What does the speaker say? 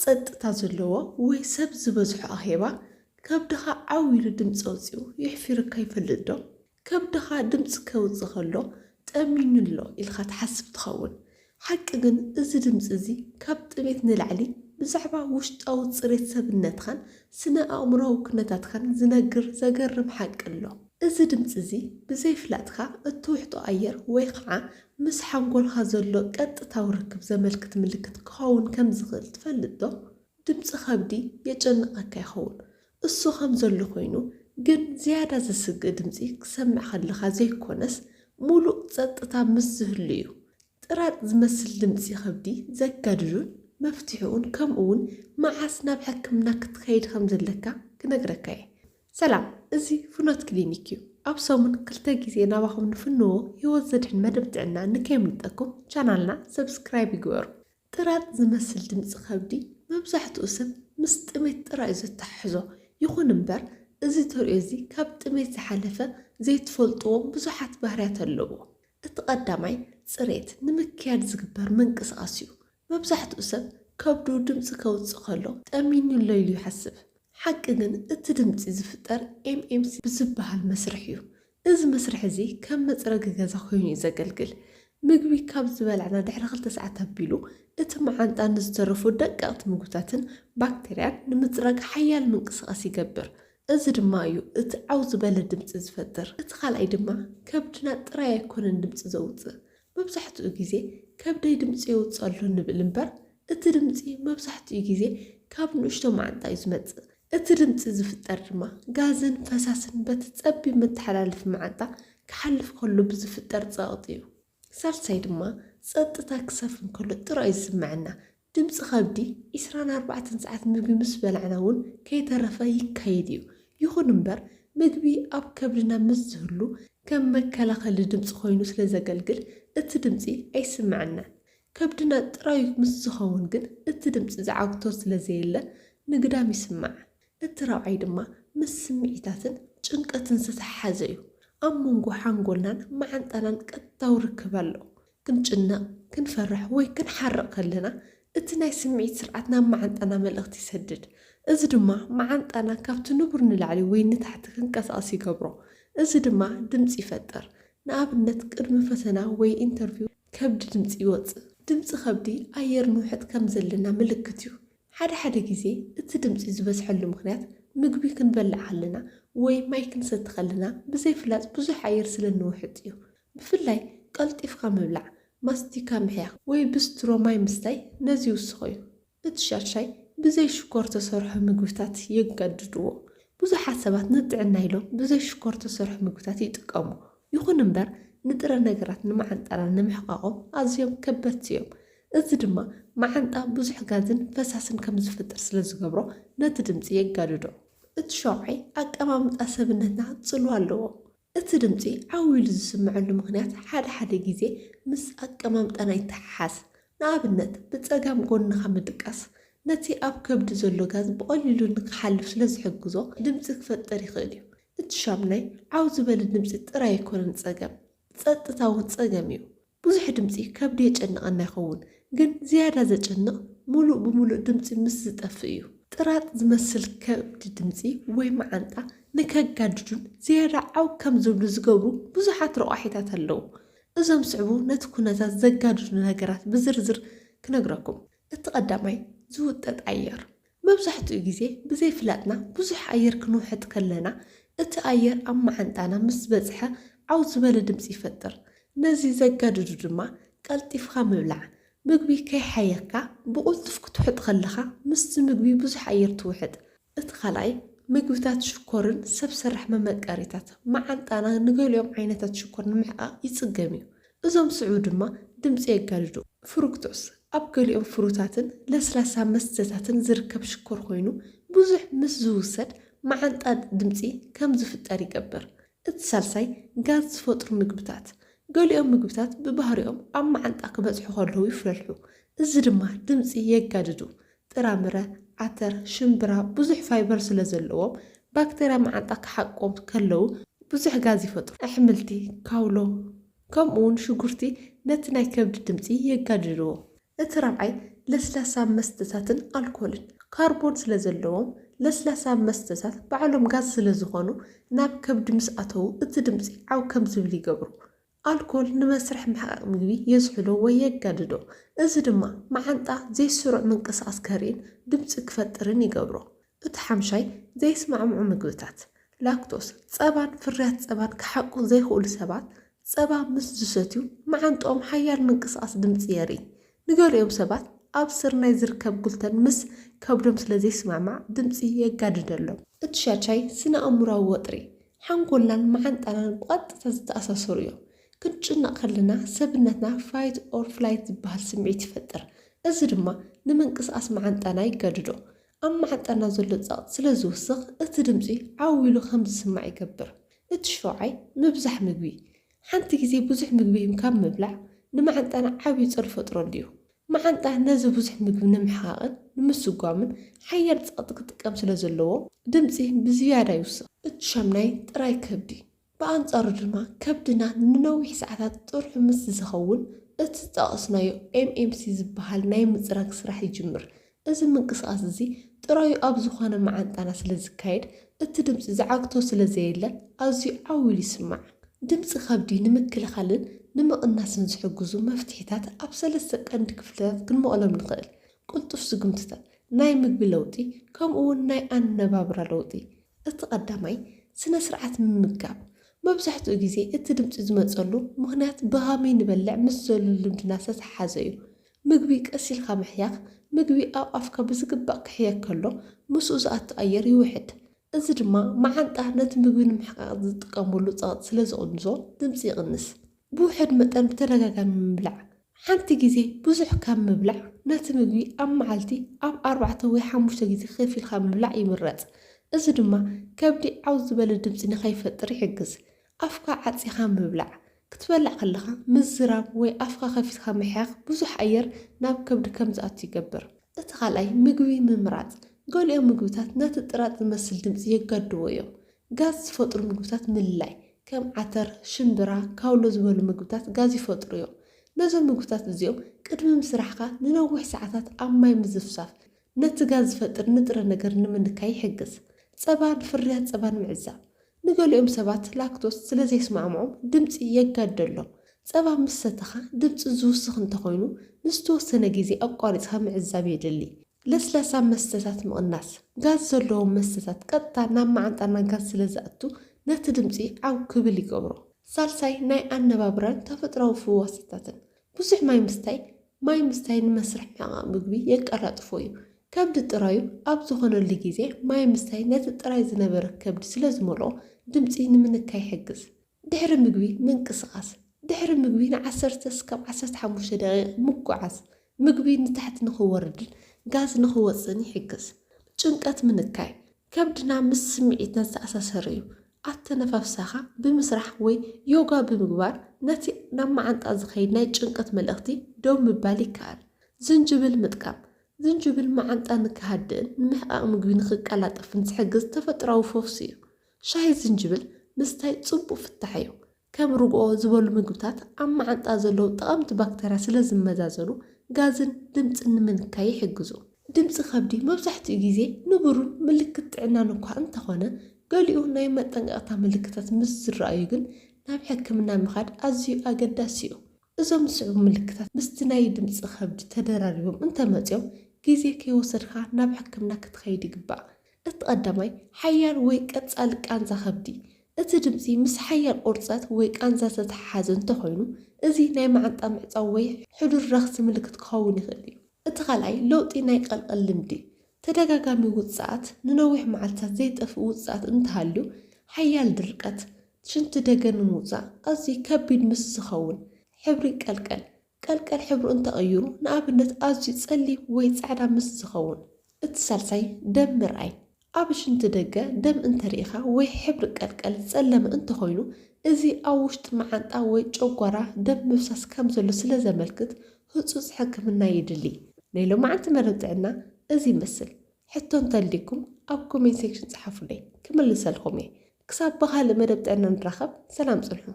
ጸጥታ ዘለዎ ወይ ሰብ ዝበዝሖ ኣኼባ ከብድኻ ዓዊሉ ድምፂ ወፂኡ ይሕፊርካ ይፈልጥ ዶ? ከብድኻ ድምፂ ከውፅእ ከሎ ጠሚኑሎ ኢልካ ትሓስብ ትኸውን። ሓቂ ግን እዚ ድምፂ እዚ ካብ ጥሜት ንላዕሊ ብዛዕባ ውሽጣዊ ፅሬት ሰብነትኻን ስነ ኣእምሮዊ ኩነታትኻን ዝነግር ዘገርም ሓቂ ኣሎ። እዚ ድምፂ እዚ ብዘይፍላጥካ እትውሕጦ ኣየር ወይ ከዓ ምስ ሓንጎልካ ዘሎ ቀጥታዊ ርክብ ዘመልክት ምልክት ክኸውን ከም ዝኽእል ትፈልጥ ዶ? ድምፂ ከብዲ የጨንቐካ ይኸውን። እሱ ከም ዘሎ ኮይኑ ግን ዝያዳ ዘስግእ ድምፂ ክሰምዕ ከለካ ዘይኮነስ ሙሉእ ጸጥታ ምስ ዝህሉ እዩ። ጥራጥ ዝመስል ድምፂ ከብዲ ዘጋድዱን መፍትሒኡን ከምኡውን መዓስ ናብ ሕክምና ክትከይድ ከም ዘለካ ክነግረካ እየ። ሰላም፣ እዚ ፍኖት ክሊኒክ እዩ። ኣብ ሰሙን 2 ግዜ ናባኹም ንፍንዎ ህይወት ዘድሕን መደብ ጥዕና ንከይምልጠኩም ቻናልና ሰብስክራይብ ይግበሩ። ጥራጥ ዝመስል ድምፂ ከብዲ መብዛሕትኡ ሰብ ምስ ጥሜት ጥራይ ዝተሓሕዞ ይኹን እምበር እዚ ተሪኦ እዚ ካብ ጥሜት ዝሓለፈ ዘይትፈልጥዎም ብዙሓት ባህርያት ኣለዎ። እቲ ቀዳማይ ፅሬት ንምክያድ ዝግበር ምንቅስቓስ እዩ። መብዛሕትኡ ሰብ ከብዱ ድምፂ ከውፅእ ከሎ ጠሚኑሎ ኢሉ ይሓስብ። ሓቂ ግን እቲ ድምፂ ዝፍጠር ኤምኤምሲ ብዝበሃል መስርሕ እዩ። እዚ መስርሕ እዚ ከም መፅረጊ ገዛ ኮይኑ እዩ ዘገልግል። ምግቢ ካብ ዝበልዕና ድሕሪ 2 ሰዓት ኣቢሉ እቲ መዓንጣ ንዝተረፉ ደቀቕቲ ምግብታትን ባክቴርያን ንምፅራግ ሓያል ምንቅስቓስ ይገብር። እዚ ድማ እዩ እቲ ዓው ዝበለ ድምፂ ዝፈጥር። እቲ ካልኣይ ድማ ከብድና ጥራይ ኣይኮነን ድምፂ ዘውፅእ። መብዛሕትኡ ግዜ ከብደይ ድምፂ የውፅእ ኣሎ ንብል እምበር እቲ ድምፂ መብዛሕትኡ ግዜ ካብ ንእሽቶ ማዓንጣ እዩ ዝመፅእ። እቲ ድምፂ ዝፍጠር ድማ ጋዝን ፈሳስን በቲ ፀቢብ መተሓላለፊ ማዓንጣ ክሓልፍ ከሎ ብዝፍጠር ፀቕጢ እዩ። ሳልሳይ ድማ ጸጥታ ክሰፍን ከሎ ጥራይ ዝስምዐና ድምፂ ከብዲ 24 ሰዓት ምግቢ ምስ በላዕና እውን ከይተረፈ ይካየድ እዩ። ይኹን እምበር ምግቢ ኣብ ከብድና ምስ ዝህሉ ከም መከላኸሊ ድምፂ ኮይኑ ስለ ዘገልግል እቲ ድምፂ ኣይስምዐናን። ከብድና ጥራዩ ምስ ዝኸውን ግን እቲ ድምፂ ዝዓግቶ ስለ ዘየለ ንግዳም ይስማዕ። እቲ ራብዓይ ድማ ምስ ስምዒታትን ጭንቀትን ዝተሓሓዘ እዩ። ኣብ መንጎ ሓንጎልናን ማዓንጣናን ቀጥታዊ ርክብ ኣሎ። ክንጭነቕ፣ ክንፈርሕ ወይ ክንሓርቕ ከለና እቲ ናይ ስምዒት ስርዓት ናብ ማዓንጣና መልእኽቲ ይሰድድ። እዚ ድማ ማዓንጣና ካብቲ ንቡር ንላዕሊ ወይ ንታሕቲ ክንቀሳቐስ ይገብሮ። እዚ ድማ ድምፂ ይፈጥር። ንኣብነት ቅድሚ ፈተና ወይ ኢንተርቪው ከብዲ ድምፂ ይወፅእ። ድምፂ ከብዲ ኣየር ንውሕጥ ከም ዘለና ምልክት እዩ። ሓደ ግዜ እቲ ድምፂ ዝበዝሐሉ ምክንያት ምግቢ ክንበልዕ ከለና ወይ ማይ ክንሰቲ ከለና ብዘይፍላጥ ብዙሕ ኣየር ስለ ንውሕጥ እዩ። ብፍላይ ቀልጢፍካ ምብላዕ፣ ማስቲካ ምሕያኽ ወይ ብስትሮ ማይ ምስታይ ነዚ ይውስኸ እዩ። እቲ ሻድሻይ ብዘይ ሽኮር ተሰርሑ ምግብታት የጋድድዎ። ብዙሓት ሰባት ንጥዕና ኢሎም ብዘይ ሽኮር ተሰርሑ ምግብታት ይጥቀሙ። ይኹን እምበር ንጥረ ነገራት ንማዓንጣና ንምሕቃቆም ኣዝዮም ከበድቲ እዮም። እዚ ድማ ማዓንጣ ብዙሕ ጋዝን ፈሳስን ከም ዝፍጠር ስለ ዝገብሮ ነቲ ድምፂ የጋድዶ። እቲ ሸውዓይ ኣቀማምጣ ሰብነትና ፅልዋ ኣለዎ። እቲ ድምፂ ዓዊሉ ዝስምዐሉ ምክንያት ሓደ ግዜ ምስ ኣቀማምጣና ይተሓሓዝ። ንኣብነት ብፀጋም ጎንኻ ምድቃስ ነቲ ኣብ ከብዲ ዘሎ ጋዝ ብቐሊሉ ንክሓልፍ ስለ ዝሕግዞ ድምፂ ክፈጠር ይኽእል እዩ። እቲ ሻምናይ ዓው ዝበለ ድምፂ ጥራይ ኣይኮነን ፀገም፣ ጸጥታ እውን ፀገም እዩ። ብዙሕ ድምፂ ከብዲ የጨንቐና ይኸውን፣ ግን ዝያዳ ዘጨንቕ ሙሉእ ብሙሉእ ድምፂ ምስ ዝጠፍእ እዩ። ጥራጥ ዝመስል ከብዲ ድምፂ ወይ ማዓንጣ ንከጋድዱን ዝያዳ ዓው ከም ዝብሉ ዝገብሩ ብዙሓት ረቑሒታት ኣለዉ። እዞም ስዕቡ ነቲ ኩነታት ዘጋድዱ ነገራት ብዝርዝር ክነግረኩም። እቲ ቀዳማይ ዝውጠጥ ኣየር። መብዛሕትኡ ግዜ ብዘይፍላጥና ብዙሕ ኣየር ክንውሕጥ ከለና እቲ ኣየር ኣብ ማዓንጣና ምስ በፅሐ ዓው ዝበለ ድምፂ ይፈጥር። ነዚ ዘጋድዱ ድማ ቀልጢፍካ ምብላዕ፣ ምግቢ ከይሓየካ ብቁልጡፍ ክትውሕጥ ከለካ ምስቲ ምግቢ ብዙሕ ኣየር ትውሕጥ። እቲ ካልኣይ ምግብታት ሽኮርን ሰብ ሰራሕ መመቀሪታት ማዓንጣና ንገሊኦም ዓይነታት ሽኮር ንምሕቃቅ ይፅገም እዩ። እዞም ስዕቡ ድማ ድምፂ የጋድዱ። ፍሩክቶስ ኣብ ገሊኦም ፍሩታትን ለስላሳ መስተታትን ዝርከብ ሽኮር ኮይኑ ብዙሕ ምስ ዝውሰድ ማዓንጣ ድምፂ ከም ዝፍጠር ይገብር። እቲ ሳልሳይ ጋዝ ዝፈጥሩ ምግብታት። ገሊኦም ምግብታት ብባህሪኦም ኣብ ማዓንጣ ክበፅሑ ከለዉ ይፍለሑ። እዚ ድማ ድምፂ የጋድዱ። ጥራምረ፣ ዓተር፣ ሽምብራ ብዙሕ ፋይበር ስለ ዘለዎም ባክቴርያ ማዓንጣ ክሓቆም ከለዉ ብዙሕ ጋዝ ይፈጥሩ። ኣሕምልቲ፣ ካውሎ ከምኡውን ሽጉርቲ ነቲ ናይ ከብዲ ድምፂ የጋድድዎ። እቲ ራብዓይ ለስላሳ መስተታትን ኣልኮልን ካርቦን ስለ ዘለዎም ለስላሳ መስተታት ባዕሎም ጋዝ ስለ ዝኾኑ ናብ ከብዲ ምስ ኣተው እቲ ድምፂ ዓው ከም ዝብል ይገብሩ። ኣልኮል ንመስርሕ ምሕቃቅ ምግቢ የዝሕሎ ወይ የጋድዶ። እዚ ድማ መዓንጣ ዘይስሩዕ ምንቅስቃስ ከርእን ድምፂ ክፈጥርን ይገብሮ። እቲ ሓምሻይ ዘይስማዕምዑ ምግብታት ላክቶስ ፀባን ፍርያት ፀባን ክሓቁ ዘይኽእሉ ሰባት ፀባ ምስ ዝሰትዩ መዓንጦም ሓያል ምንቅስቃስ ድምፂ የርኢ። ንገሊኦም ሰባት ኣብ ስርናይ ዝርከብ ጉልተን ምስ ከብዶም ስለ ዘይስማዕማዕ ድምፂ የጋድደሎም። እቲ ሻቻይ ስነ ኣእምሮዊ ወጥሪ ሓንጎልናን መዓንጣናን ብቐጥታ ዝተኣሳሰሩ እዮም። ክንጭነቕ ከለና ሰብነትና ፋይት ኦር ፍላይት ዝበሃል ስምዒት ይፈጥር። እዚ ድማ ንምንቅስቃስ መዓንጣና ይገድዶ። ኣብ መዓንጣና ዘሎ ጸቕጥ ስለ ዝውስኽ እቲ ድምፂ ዓዊሉ ከም ዝስማዕ ይገብር። እቲ ሸውዓይ ምብዛሕ ምግቢ ሓንቲ ግዜ ብዙሕ ምግቢ ካብ ምብላዕ ንመዓንጣና ዓብዪ ፀር ፈጥረሉ እዩ። መዓንጣ ነዚ ብዙሕ ምግቢ ንምሕቃቕን ንምስጓምን ሓያል ጸቕጢ ክጥቀም ስለ ዘለዎ ድምፂ ብዝያዳ ይውስኽ። እቲ ሻምናይ ጥራይ ከብዲ ብኣንጻሩ ድማ ከብድና ንነዊሕ ሰዓታት ጥርሑ ምስ ዝኸውን እቲ ጠቕስናዮ ኤምኤምሲ ዝበሃል ናይ ምፅራግ ስራሕ ይጅምር። እዚ ምንቅስቃስ እዚ ጥራዩ ኣብ ዝኾነ መዓንጣና ስለ ዝካየድ እቲ ድምፂ ዝዓግቶ ስለ ዘየለ ኣዝዩ ዓዊሉ ይስማዕ። ድምፂ ከብዲ ንምክልኻልን ንምቕናስን ዝሕግዙ መፍትሒታት ኣብ 3 ቀንዲ ክፍልታት ክንመቕሎም ንኽእል። ቅልጡፍ ስጉምትታት፣ ናይ ምግቢ ለውጢ ከምኡውን ናይ ኣነባብራ ለውጢ። እቲ ቀዳማይ ስነ ስርዓት ምምጋብ መብዛሕትኡ ግዜ እቲ ድምፂ ዝመፀሉ ምክንያት ብኸመይ ንበልዕ ምስ ዘሎ ልምድና ዝተተሓሓዘ እዩ። ምግቢ ቀሲልካ ምሕያኽ ምግቢ ኣብ ኣፍካ ብዝግባእ ክሕየክ ከሎ ምስኡ ዝኣቱ ኣየር ይውሕድ። እዚ ድማ መዓንጣ ነቲ ምግቢ ንምሕቃቕ ዝጥቀመሉ ጸቕጢ ስለ ዝቕንሶ ድምፂ ይቕንስ። ብውሕድ መጠን ብተደጋጋሚ ምብላዕ ሓንቲ ግዜ ብዙሕ ካብ ምብላዕ ነቲ ምግቢ ኣብ መዓልቲ ኣብ 4 ወይ 5 ግዜ ከፊልካ ምብላዕ ይምረፅ። እዚ ድማ ከብዲ ዓው ዝበለ ድምፂ ንኸይፈጥር ይሕግዝ። ኣፍካ ዓፂኻ ምብላዕ ክትበላዕ ከለኻ ምዝራብ ወይ ኣፍካ ከፊትካ ምሕያኽ ብዙሕ ኣየር ናብ ከብዲ ከም ዝኣቱ ይገብር። እቲ ካልኣይ ምግቢ ምምራፅ ገሊኦም ምግብታት ነቲ ጥራጥ ዝመስል ድምፂ የጋድዎ እዮም። ጋዝ ዝፈጥሩ ምግብታት ምልላይ ከም ዓተር፣ ሽምብራ፣ ካውሎ ዝበሉ ምግብታት ጋዝ ይፈጥሩ እዮም። ነዞም ምግብታት እዚኦም ቅድሚ ምስራሕካ ንነዊሕ ሰዓታት ኣብ ማይ ምዝፍሳፍ ነቲ ጋዝ ዝፈጥር ንጥረ ነገር ንምንካይ ይሕግዝ። ፀባን ፍርያት ፀባን ምዕዛብ ንገሊኦም ሰባት ላክቶስ ስለ ዘይስማዕምዖም ድምፂ የጋደሎም። ፀባ ምስ ሰተኻ ድምፂ ዝውስኽ እንተኾይኑ ንዝተወሰነ ግዜ ኣቋሪፅካ ምዕዛብ የድሊ። ለስላሳ መስተታት ምቕናስ ጋዝ ዘለዎም መስተታት ቀጥታ ናብ መዓንጣና ጋዝ ስለ ዝኣቱ ነቲ ድምፂ ዓው ክብል ይገብሮ። ሳልሳይ ናይ ኣነባብራን ተፈጥሯዊ ፍዋስታትን ብዙሕ ማይ ምስታይ ንመስርሕ ምሕቃቕ ምግቢ የቀላጥፎ እዩ። ከብዲ ጥራዩ ኣብ ዝኾነሉ ግዜ ማይ ምስታይ ነቲ ጥራይ ዝነበረ ከብዲ ስለ ዝመልኦ ድምፂ ንምንካይ ይሕግዝ። ድሕሪ ምግቢ ምንቅስቃስ ድሕሪ ምግቢ ን10 እስካብ 15 ደቂቕ ምጉዓዝ ምግቢ ንታሕቲ ንኽወርድን ጋዝ ንኽወፅን ይሕግዝ። ጭንቀት ምንካይ ከብድና ምስ ስምዒትና ዝተኣሳሰረ እዩ። ኣተነፋፍሳኻ ብምስራሕ ወይ ዮጋ ብምግባር ነቲ ናብ መዓንጣ ዝኸይድ ናይ ጭንቀት መልእኽቲ ደው ምባል ይከኣል። ዝንጅብል ምጥቃም ዝንጅብል መዓንጣ ንክሃድእን ንምሕቃቕ ምግቢ ንኽቀላጠፍን ዝሕግዝ ተፈጥሯዊ ፈውሲ እዩ። ሻሂ ዝንጅብል ምስታይ ጽቡቕ ፍታሕ እዩ። ከም ርግኦ ዝበሉ ምግብታት ኣብ መዓንጣ ዘለዉ ጠቐምቲ ባክተርያ ስለ ዝመዛዘሉ ጋዝን ድምፅን ንምንካይ ይሕግዙ። ድምፂ ከብዲ መብዛሕትኡ ግዜ ንቡሩን ምልክት ጥዕናን እኳ እንተኾነ ገሊኡ ናይ መጠንቀቕታ ምልክታት ምስ ዝረኣዩ ግን ናብ ሕክምና ምኻድ ኣዝዩ ኣገዳሲ እዩ። እዞም ዝስዕቡ ምልክታት ምስቲ ናይ ድምፂ ከብዲ ተደራሪቦም እንተመፅዮም ግዜ ከይወሰድካ ናብ ሕክምና ክትኸይድ ይግባእ። እቲ ቀዳማይ ሓያል ወይ ቀጻሊ ቃንዛ ከብዲ እቲ ድምፂ ምስ ሓያል ቁርፀት ወይ ቃንዛ ዝተተሓሓዘ እንተኾይኑ እዚ ናይ መዓንጣ ምዕፃው ወይ ሕዱር ረኽሲ ምልክት ክኸውን ይኽእል እዩ። እቲ ካልኣይ ለውጢ ናይ ቀልቀል ልምዲ ተደጋጋሚ ውፅኣት ንነዊሕ መዓልትታት ዘይጠፍእ ውፅኣት እንተሃልዩ ሓያል ድርቀት ሽንቲ ደገን ንምውፃእ ኣዝዩ ከቢድ ምስ ዝኸውን ሕብሪ ቀልቀል ሕብሩ እንተቐይሩ ንኣብነት ኣዝዩ ጸሊም ወይ ጻዕዳ ምስ ዝኸውን። እቲ ሳልሳይ ደም ምርኣይ ኣብ ሽንቲ ደገ ደም እንተሪኢኻ ወይ ሕብሪ ቀልቀል ጸለመ እንተኾይኑ እዚ ኣብ ውሽጢ መዓንጣ ወይ ጨጓራ ደም ምፍሳስ ከም ዘሎ ስለ ዘመልክት ህፁፅ ሕክምና ይድሊ። ናይ ሎማዓንቲ መደብ ጥዕና እዚ ይመስል። ሕቶ እንተልዲኩም ኣብ ኮሜንት ሴክሽን ጽሓፉለይ ክምልሰልኩም እየ። ክሳብ ብኻልእ መደብ ጥዕና ንራኸብ። ሰላም ጽንሑ።